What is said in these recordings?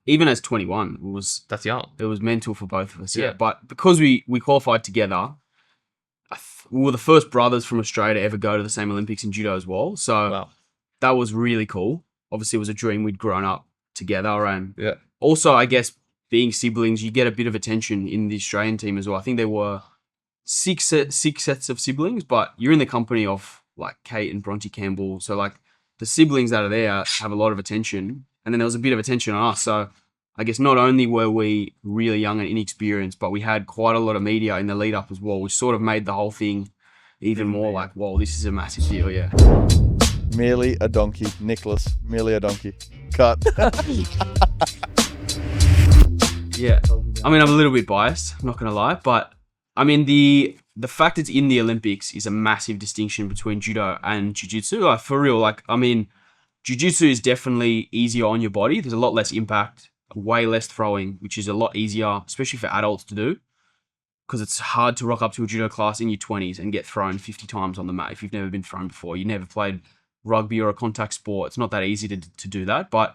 even as 21, That's young. it was mental for both of us. Yeah. But because we qualified together, we were the first brothers from Australia to ever go to the same Olympics in judo as well. So Wow. that was really cool. Obviously, it was a dream. We'd grown up together, and Yeah. also, I guess, being siblings, you get a bit of attention in the Australian team as well. I think there were six sets of siblings, but you're in the company of like Kate and Bronte Campbell. So like the siblings that are there have a lot of attention, and then there was a bit of attention on us. So I guess not only were we really young and inexperienced, but we had quite a lot of media in the lead up as well, which sort of made the whole thing even more like, whoa, this is a massive deal. Yeah. Merely a donkey. Nicholas, merely a donkey. Cut. Yeah. I mean, I'm a little bit biased, I'm not going to lie, but I mean, the fact it's in the Olympics is a massive distinction between judo and jiu-jitsu. Like, for real, like, I mean, jiu-jitsu is definitely easier on your body. There's a lot less impact, way less throwing, which is a lot easier, especially for adults to do, because it's hard to rock up to a judo class in your 20s and get thrown 50 times on the mat if you've never been thrown before. You never played rugby or a contact sport. It's not that easy to do that, but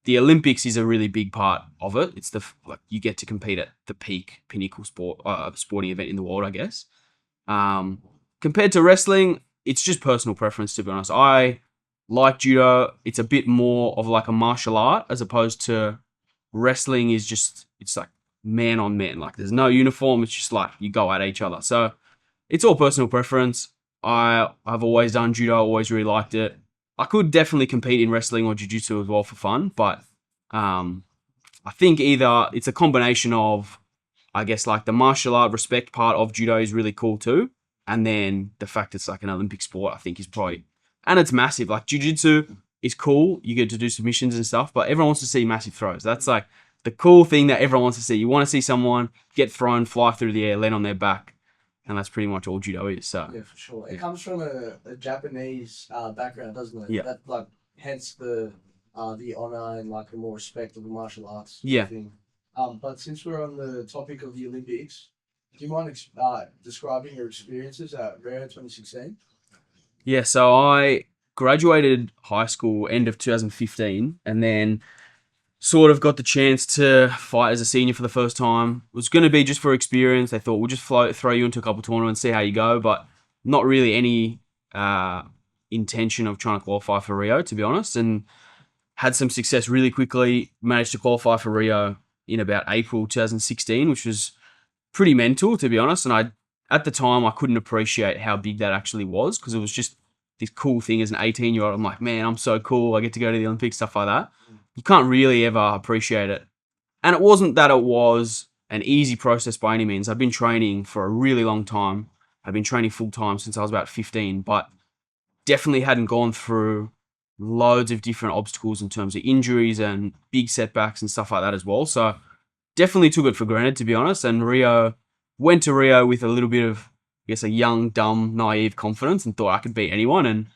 the Olympics is a really big part of it. It's you get to compete at the peak pinnacle sporting event in the world, I guess. Compared to wrestling, it's just personal preference, to be honest. I like judo. It's a bit more of like a martial art as opposed to wrestling is just, it's like man on man. Like there's no uniform. It's just like you go at each other. So it's all personal preference. I've always done judo. Always really liked it. I could definitely compete in wrestling or jiu-jitsu as well for fun, but I think either it's a combination of, I guess, like the martial art respect part of judo is really cool too, and then the fact it's like an Olympic sport, I think is probably, and it's massive. Like jiu-jitsu is cool, you get to do submissions and stuff, but everyone wants to see massive throws. That's like the cool thing that everyone wants to see. You want to see someone get thrown, fly through the air, land on their back. And that's pretty much all judo is. So yeah, for sure. It comes from a Japanese background, doesn't it? Yeah. That like hence the honor and like the more respect of the martial arts. Yeah. Thing. But since we're on the topic of the Olympics, do you mind describing your experiences at Rio 2016? Yeah, so I graduated high school end of 2015, and then sort of got the chance to fight as a senior for the first time. It was going to be just for experience. They thought, we'll just throw you into a couple tournaments, see how you go, but not really any intention of trying to qualify for Rio, to be honest, and had some success really quickly, managed to qualify for Rio in about April 2016, which was pretty mental, to be honest, and at the time, I couldn't appreciate how big that actually was, because it was just this cool thing as an 18-year-old. I'm like, man, I'm so cool. I get to go to the Olympics, stuff like that. You can't really ever appreciate it. And it wasn't that it was an easy process by any means. I've been training for a really long time. I've been training full time since I was about 15, but definitely hadn't gone through loads of different obstacles in terms of injuries and big setbacks and stuff like that as well. So definitely took it for granted, to be honest. And went to Rio with a little bit of, I guess, a young, dumb, naive confidence and thought I could beat anyone, and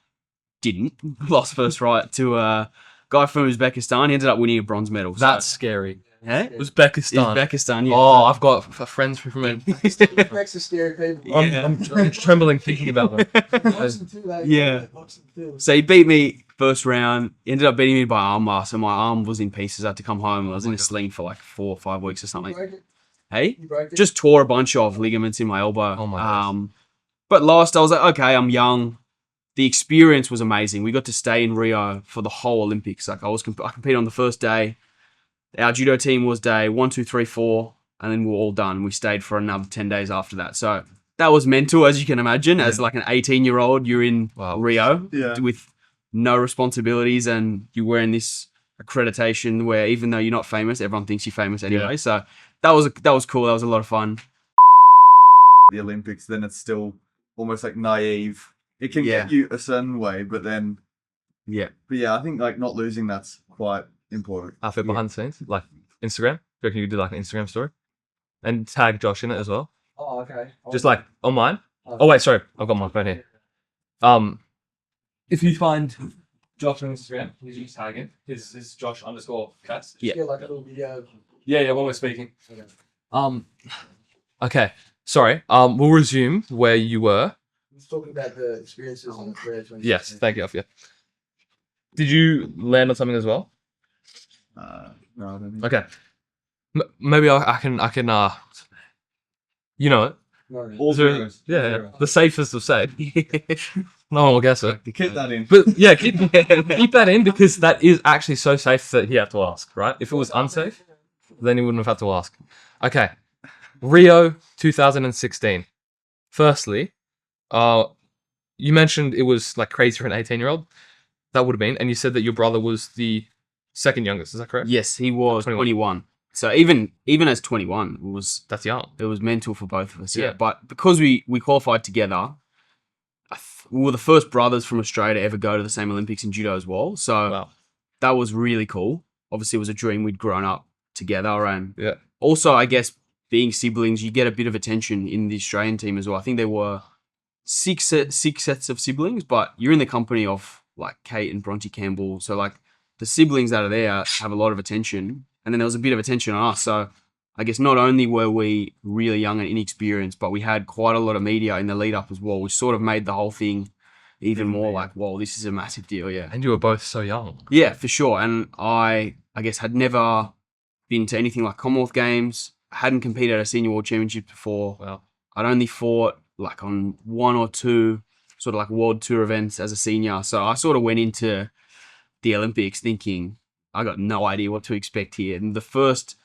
didn't. Lost first right to a guy from Uzbekistan. He ended up winning a bronze medal. That's scary. Yeah? Uzbekistan. Uzbekistan, yeah. Oh, I've got friends from it. Next to scary people. I'm trembling thinking about them. Boxing too, like, Yeah. boxing too. So he beat me first round. He ended up beating me by arm bar, so my arm was in pieces. I had to come home. I was in a sling for like 4 or 5 weeks or You something. broke it? Hey? You broke it? Just tore a bunch of ligaments in my elbow. Oh my gosh. But last, I was like, okay, I'm young. The experience was amazing. We got to stay in Rio for the whole Olympics. Like I competed on the first day. Our judo team was day 1, 2, 3, 4, and then we were all done. We stayed for another 10 days after that. So that was mental, as you can imagine. As like an 18-year-old, you're in Rio with no responsibilities, and you're wearing this accreditation where even though you're not famous, everyone thinks you're famous anyway. Yeah. So that was cool. That was a lot of fun. The Olympics, then it's still almost like naive. It can get you a certain way, but then yeah. But yeah, I think like not losing, that's quite important. After behind the scenes, like Instagram. Do you reckon you could do like an Instagram story and tag Josh in it as well? Oh, okay. Just like on mine. Oh wait, sorry, I've got my phone here. If you find Josh on Instagram, please use tag him. His Josh_Cats. Yeah. Get like a little video. Yeah, when we're speaking. Okay. Okay. Sorry. We'll resume where you were. Let's talk about the experiences on the Rio 2016. Yes, thank you. Yeah. Did you land on something as well? No, I don't think. Okay. Maybe I can you know it. No, All Is there- zeros. yeah, All yeah. zeros. The safest of safe. No one will guess it. Keep that in. But yeah, keep that in because that is actually so safe that he had to ask, right? If it was unsafe, then he wouldn't have had to ask. Okay. Rio 2016. Firstly, you mentioned it was like crazy for an 18-year-old. That would have been, and you said that your brother was the second youngest. Is that correct? Yes, he was 21. 21. So even as 21, That's young. it was mental for both of us. Yeah. Yeah, but because we qualified together, we were the first brothers from Australia to ever go to the same Olympics in judo as well. So Wow. that was really cool. Obviously, it was a dream. We'd grown up together, and Yeah. also, I guess being siblings, you get a bit of attention in the Australian team as well. I think there were six sets of siblings, but you're in the company of like Kate and Bronte Campbell, so like the siblings that are there have a lot of attention, and then there was a bit of attention on us. So I guess not only were we really young and inexperienced, but we had quite a lot of media in the lead up as well, which sort of made the whole thing even more like, whoa, this is a massive deal. Yeah. And you were both so young. Yeah, for sure. And I guess had never been to anything like Commonwealth Games, hadn't competed at a senior world championship before. Wow. I'd only fought like on one or two sort of like world tour events as a senior. So I sort of went into the Olympics thinking I got no idea what to expect here. And the first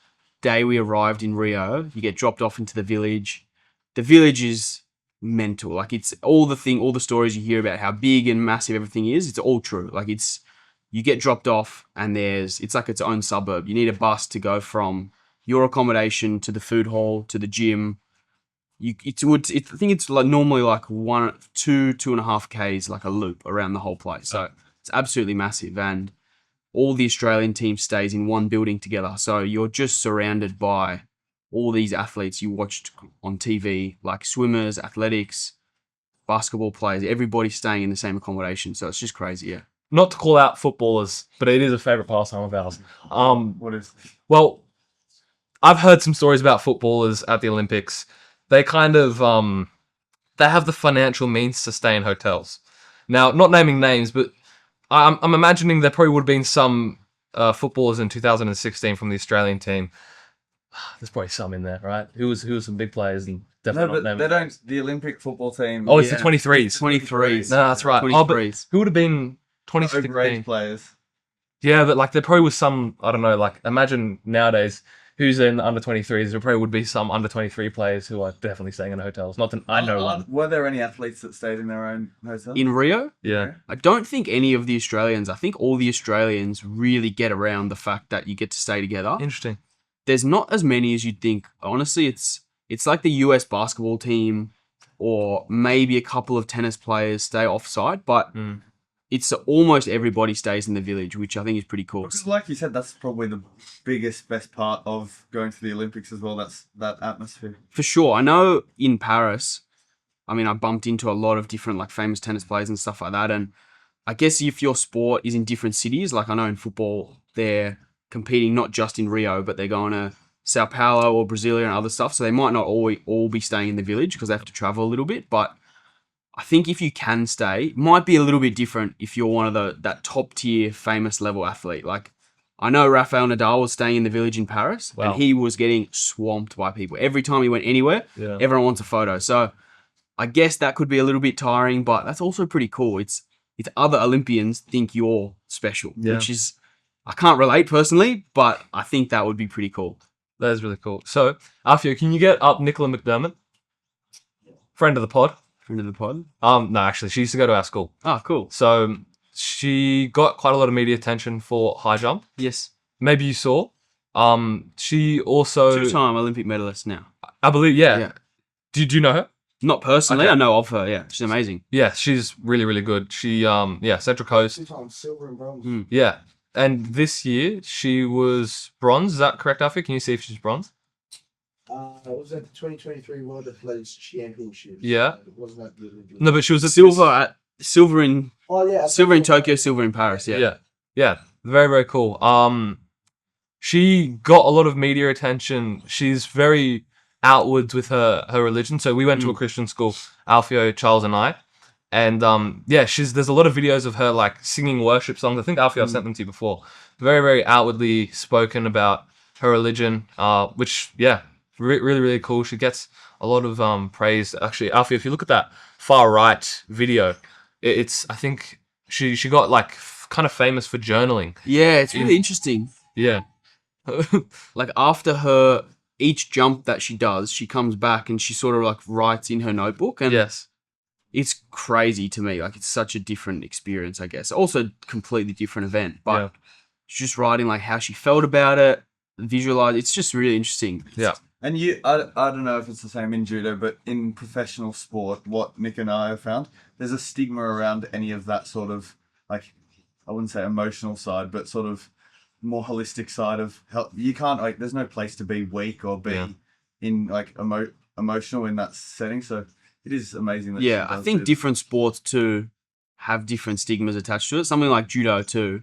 day we arrived in Rio, you get dropped off into the village. The village is mental. Like it's all the stories you hear about how big and massive everything is. It's all true. Like you get dropped off and it's like its own suburb. You need a bus to go from your accommodation to the food hall to the gym. I think it's like normally like 2.5 Ks, like a loop around the whole place. So it's absolutely massive, and all the Australian team stays in one building together. So you're just surrounded by all these athletes you watched on TV, like swimmers, athletics, basketball players, everybody staying in the same accommodation. So it's just crazy, yeah. Not to call out footballers, but it is a favorite pastime of ours. What is? Well, I've heard some stories about footballers at the Olympics. They kind of they have the financial means to stay in hotels. Now, not naming names, but I'm imagining there probably would have been some footballers in 2016 from the Australian team. There's probably some in there, right? Who was some big players and No, definitely but not they naming. don't. The Olympic football team. Oh, it's Yeah. the 23s. 23s. No, that's right. Oh, but 23s. who would have been Overage 2016? players. Yeah, but like there probably was some, I don't know, like imagine nowadays who's in the under 23s. There probably would be some under 23 players who are definitely staying in hotels. Not that I know one. Were there any athletes that stayed in their own hotel? In Rio, Yeah. I don't think any of the Australians, I think all the Australians really get around the fact that you get to stay together. Interesting. There's not as many as you'd think. Honestly, it's like the US basketball team or maybe a couple of tennis players stay offsite, but it's almost everybody stays in the village, which I think is pretty cool. Because, like you said, that's probably the best part of going to the Olympics as well. That's that atmosphere. For sure. I know in Paris, I mean, I bumped into a lot of different like famous tennis players and stuff like that. And I guess if your sport is in different cities, like I know in football, they're competing not just in Rio, but they're going to Sao Paulo or Brasilia and other stuff. So they might not all be staying in the village because they have to travel a little bit. But I think if you can stay, it might be a little bit different if you're one of that top tier famous level athlete. Like I know Rafael Nadal was staying in the village in Paris Wow. and he was getting swamped by people. Every time he went anywhere, Yeah. everyone wants a photo. So I guess that could be a little bit tiring, but that's also pretty cool. It's other Olympians think you're special, Yeah. which is, I can't relate personally, but I think that would be pretty cool. That is really cool. So, Alfio, can you get up Nicola McDermott? Friend of the pod. Friend of the pod. No, actually, she used to go to our school. Oh, cool. So she got quite a lot of media attention for high jump. Yes. Maybe you saw. She also, Two-time Olympic medalist now. I believe, yeah. Yeah. Do you know her? Not personally, Okay. I know of her. Yeah, she's amazing. Yeah, she's really, really good. She, Central Coast. 2 times silver and bronze. Yeah. And this year she was bronze. Is that correct, Alfie? Can you see if she's bronze? It was at the 2023 World Athletics Championships. Yeah. It wasn't at the Olympics. No, but she was at Silver in Oh yeah. silver in Tokyo, silver in Paris. Yeah. Yeah. Very, very cool. She got a lot of media attention. She's very outwards with her religion. So we went to a Christian school, Alfio, Charles, and I. And yeah, there's a lot of videos of her like singing worship songs. I think Alfie, I've sent them to you before. Very, very outwardly spoken about her religion, which yeah, really, really cool. She gets a lot of praise. Actually, Alfie, if you look at that far right video, it's I think she got like kind of famous for journaling. Yeah, it's really interesting. Yeah. Like after each jump that she does, she comes back and she sort of like writes in her notebook, and Yes. it's crazy to me. Like it's such a different experience, I guess. Also, completely different event, but Yeah. she's just writing like how she felt about it, visualize. It's just really interesting. Yeah. And I don't know if it's the same in judo, but in professional sport, what Nick and I have found, there's a stigma around any of that sort of, like, I wouldn't say emotional side, but sort of more holistic side of help. You can't, like, there's no place to be weak or be in, like, emotional in that setting. So it is amazing that Yeah, she I does think do different sports too have different stigmas attached to it. Something like judo too.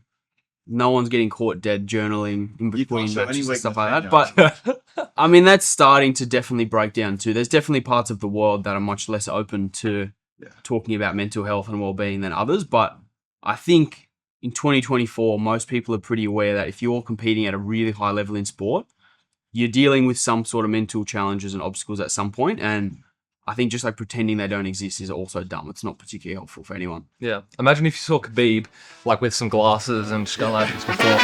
No one's getting caught dead journaling in between show any matches and stuff like weakness, that. can But I mean, that's starting to definitely break down too. There's definitely parts of the world that are much less open to talking about mental health and well-being than others. But I think in 2024, most people are pretty aware that if you're competing at a really high level in sport, you're dealing with some sort of mental challenges and obstacles at some point. And I think just like pretending they don't exist is also dumb. It's not particularly helpful for anyone. Yeah. Imagine if you saw Khabib like with some glasses and just going like this before.